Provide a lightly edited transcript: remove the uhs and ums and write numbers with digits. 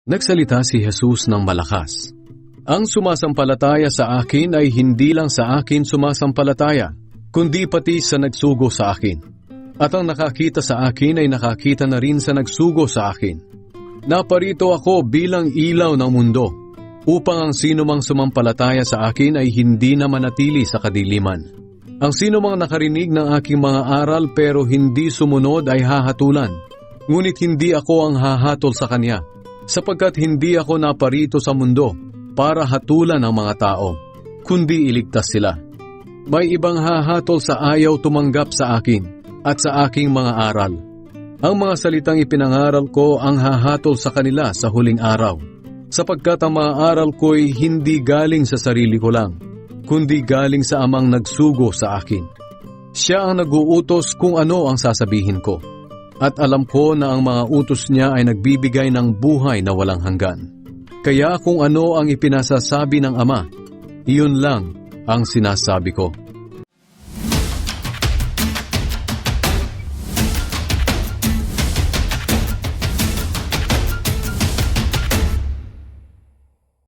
Nagsalita si Jesus ng malakas. Ang sumasampalataya sa akin ay hindi lang sa akin sumasampalataya, kundi pati sa nagsugo sa akin. At ang nakakita sa akin ay nakakita na rin sa nagsugo sa akin. Naparito ako bilang ilaw ng mundo, upang ang sinumang sumampalataya sa akin ay hindi na manatili sa kadiliman. Ang sinumang nakarinig ng aking mga aral pero hindi sumunod ay hahatulan, ngunit hindi ako ang hahatol sa kanya, sapagkat hindi ako naparito sa mundo para hatulan ang mga tao, kundi iligtas sila. May ibang hahatol sa ayaw tumanggap sa akin at sa aking mga aral. Ang mga salitang ipinangaral ko ang hahatol sa kanila sa huling araw, sapagkat ang mga aral ko'y hindi galing sa sarili ko lang, kundi galing sa Amang nagsugo sa akin. Siya ang nag-uutos kung ano ang sasabihin ko. At alam ko na ang mga utos niya ay nagbibigay ng buhay na walang hanggan. Kaya kung ano ang ipinasasabi ng Ama, iyon lang ang sinasabi ko.